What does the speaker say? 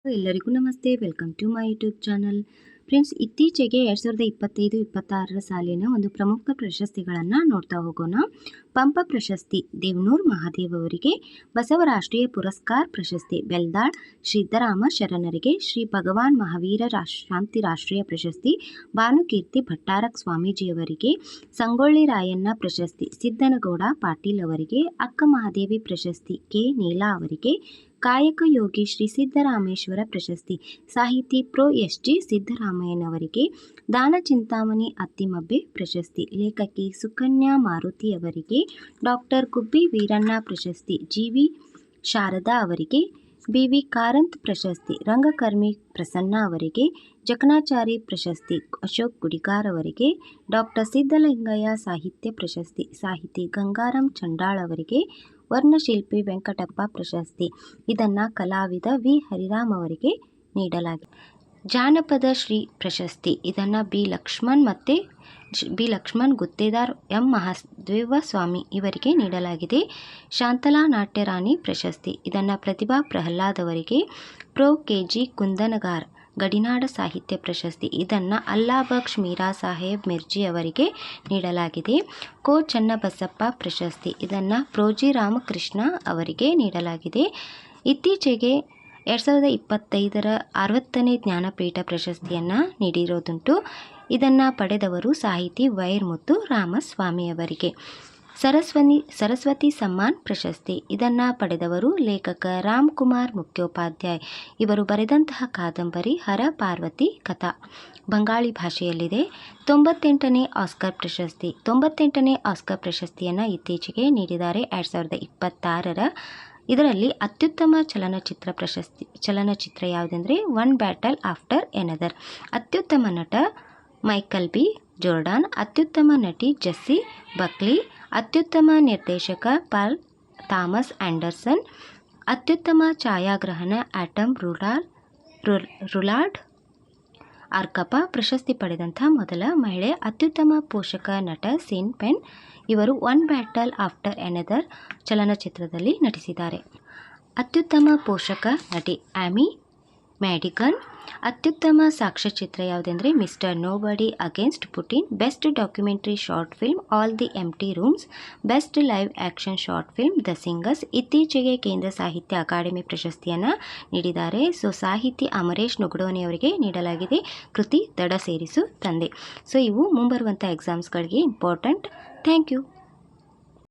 ಎಲ್ಲರಿಗೂ ನಮಸ್ತೆ. Welcome to my YouTube channel. Friends, ಇತ್ತೀಚೆಗೆ 2025-26 ಸಾಲಿನ ಒಂದು ಪ್ರಮುಖ ಪ್ರಶಸ್ತಿಗಳನ್ನು ನೋಡ್ತಾ ಹೋಗೋಣ. ಪಂಪ ಪ್ರಶಸ್ತಿ ದೇವನೂರು ಮಹಾದೇವ್ ಅವರಿಗೆ, ಬಸವ ರಾಷ್ಟ್ರೀಯ ಪುರಸ್ಕಾರ ಪ್ರಶಸ್ತಿ ಬೆಲ್ದಾಳ್ ಸಿದ್ದರಾಮ ಶರಣರಿಗೆ, ಶ್ರೀ ಭಗವಾನ್ ಮಹಾವೀರ ಶಾಂತಿ ರಾಷ್ಟ್ರೀಯ ಪ್ರಶಸ್ತಿ ಭಾನುಕೀರ್ತಿ ಭಟ್ಟಾರಕ ಸ್ವಾಮೀಜಿಯವರಿಗೆ, ಸಂಗೊಳ್ಳಿ ರಾಯಣ್ಣ ಪ್ರಶಸ್ತಿ ಸಿದ್ದನಗೌಡ ಪಾಟೀಲ್ ಅವರಿಗೆ, ಅಕ್ಕ ಮಹಾದೇವಿ ಪ್ರಶಸ್ತಿ ಕೆ ನೀಲಾ ಅವರಿಗೆ, ಕಾಯಕ ಯೋಗಿ ಶ್ರೀ ಸಿದ್ದರಾಮೇಶ್ವರ ಪ್ರಶಸ್ತಿ ಸಾಹಿತಿ ಪ್ರೊ ಎಸ್ ಜಿ ಸಿದ್ದರಾಮಯ್ಯನವರಿಗೆ, ದಾನ ಚಿಂತಾಮಣಿ ಅತ್ತಿಮಬ್ಬೆ ಪ್ರಶಸ್ತಿ ಲೇಖಕಿ ಸುಕನ್ಯಾ ಮಾರುತಿ ಅವರಿಗೆ, ಡಾಕ್ಟರ್ ಗುಬ್ಬಿ ವೀರಣ್ಣ ಪ್ರಶಸ್ತಿ ಜಿ ವಿ ಶಾರದಾ ಅವರಿಗೆ, ಬಿ ವಿ ಕಾರಂತ್ ಪ್ರಶಸ್ತಿ ರಂಗಕರ್ಮಿ ಪ್ರಸನ್ನ ಅವರಿಗೆ, ಜಕಣಾಚಾರಿ ಪ್ರಶಸ್ತಿ ಅಶೋಕ್ ಗುಡಿಗಾರ್ ಅವರಿಗೆ, ಡಾಕ್ಟರ್ ಸಿದ್ದಲಿಂಗಯ್ಯ ಸಾಹಿತ್ಯ ಪ್ರಶಸ್ತಿ ಸಾಹಿತಿ ಗಂಗಾರಾಮ್ ಚಂಡಾಳ್ ಅವರಿಗೆ, ವರ್ಣಶಿಲ್ಪಿ ವೆಂಕಟಪ್ಪ ಪ್ರಶಸ್ತಿ ಇದನ್ನು ಕಲಾವಿದ ವಿ ಹರಿರಾಮ್ ಅವರಿಗೆ ನೀಡಲಾಗಿದೆ. ಜಾನಪದ ಶ್ರೀ ಪ್ರಶಸ್ತಿ ಇದನ್ನು ಬಿ ಲಕ್ಷ್ಮಣ್ ಗುತ್ತೇದಾರ್ ಎಂ ಮಹಾದೇವ ಸ್ವಾಮಿ ಇವರಿಗೆ ನೀಡಲಾಗಿದೆ. ಶಾಂತಲಾ ನಾಟ್ಯರಾಣಿ ಪ್ರಶಸ್ತಿ ಇದನ್ನು ಪ್ರತಿಭಾ ಪ್ರಹ್ಲಾದ್ ಅವರಿಗೆ, ಪ್ರೊ ಕೆ ಜಿ ಕುಂದನಗಾರ್ ಗಡಿನಾಡ ಸಾಹಿತ್ಯ ಪ್ರಶಸ್ತಿ ಇದನ್ನು ಅಲ್ಲಾಬಕ್ಷ್ ಮೀರಾ ಸಾಹೇಬ್ ಮಿರ್ಜಿ ಅವರಿಗೆ ನೀಡಲಾಗಿದೆ. ಕೋ ಚನ್ನಬಸಪ್ಪ ಪ್ರಶಸ್ತಿ ಇದನ್ನು ಪ್ರೋಜಿ ರಾಮಕೃಷ್ಣ ಅವರಿಗೆ ನೀಡಲಾಗಿದೆ. ಇತ್ತೀಚೆಗೆ 2025 60ನೇ ಜ್ಞಾನಪೀಠ ಪ್ರಶಸ್ತಿಯನ್ನು ನೀಡಿರೋದುಂಟು. ಇದನ್ನು ಪಡೆದವರು ಸಾಹಿತಿ ವೈರಮುತ್ತು ರಾಮಸ್ವಾಮಿ ಅವರಿಗೆ. ಸರಸ್ವತಿ ಸಮ್ಮಾನ್ ಪ್ರಶಸ್ತಿ ಇದನ್ನು ಪಡೆದವರು ಲೇಖಕ ರಾಮ್ಕುಮಾರ್ ಮುಖ್ಯೋಪಾಧ್ಯಾಯ್. ಇವರು ಬರೆದಂತಹ ಕಾದಂಬರಿ ಹರ ಪಾರ್ವತಿ ಕಥಾ ಬಂಗಾಳಿ ಭಾಷೆಯಲ್ಲಿದೆ. 98ನೇ ಆಸ್ಕರ್ ಪ್ರಶಸ್ತಿ 98ನೇ ಆಸ್ಕರ್ ಪ್ರಶಸ್ತಿಯನ್ನು ಇತ್ತೀಚೆಗೆ ನೀಡಿದ್ದಾರೆ 2026. ಇದರಲ್ಲಿ ಅತ್ಯುತ್ತಮ ಚಲನಚಿತ್ರ ಯಾವುದೆಂದರೆ ಒನ್ ಬ್ಯಾಟಲ್ ಆಫ್ಟರ್ ಎನದರ್. ಅತ್ಯುತ್ತಮ ನಟ ಮೈಕಲ್ ಬಿ ಜೋರ್ಡಾನ್, ಅತ್ಯುತ್ತಮ ನಟಿ ಜೆಸ್ಸಿ ಬಕ್ಲಿ, ಅತ್ಯುತ್ತಮ ನಿರ್ದೇಶಕ ಪಾಲ್ ಥಾಮಸ್ ಆಂಡರ್ಸನ್, ಅತ್ಯುತ್ತಮ ಛಾಯಾಗ್ರಹಣ ಆಟಮ್ ರುಲಾರ್ಡ್ ಆರ್ಕಪ. ಪ್ರಶಸ್ತಿ ಪಡೆದಂಥ ಮೊದಲ ಮಹಿಳೆ. ಅತ್ಯುತ್ತಮ ಪೋಷಕ ನಟ ಸೀನ್ ಪೆನ್. ಇವರು ಒನ್ ಬ್ಯಾಟಲ್ ಆಫ್ಟರ್ ಎನದರ್ ಚಲನಚಿತ್ರದಲ್ಲಿ ನಟಿಸಿದ್ದಾರೆ. ಅತ್ಯುತ್ತಮ ಪೋಷಕ ನಟಿ ಆಮಿ ಮ್ಯಾಡಿಗನ್. ಅತ್ಯುತ್ತಮ ಸಾಕ್ಷ್ಯಚಿತ್ರ ಯಾವುದೆಂದರೆ mister nobody against Putin. Best documentary short film all the empty rooms. Best live action short film the singers. ಇತ್ತೀಚೆಗೆ ಕೇಂದ್ರ ಸಾಹಿತ್ಯ ಅಕಾಡೆಮಿ ಪ್ರಶಸ್ತಿಯನ್ನು ನೀಡಿದ್ದಾರೆ. ಸಾಹಿತಿ ಅಮರೇಶ್ ನುಗಡೋನಿ ಅವರಿಗೆ ನೀಡಲಾಗಿದೆ ಕೃತಿ ದಡ ಸೇರಿಸು ತಂದೆ. ಇವು ಮುಂಬರುವಂಥ ಎಕ್ಸಾಮ್ಸ್ಗಳಿಗೆ ಇಂಪಾರ್ಟೆಂಟ್. Thank you.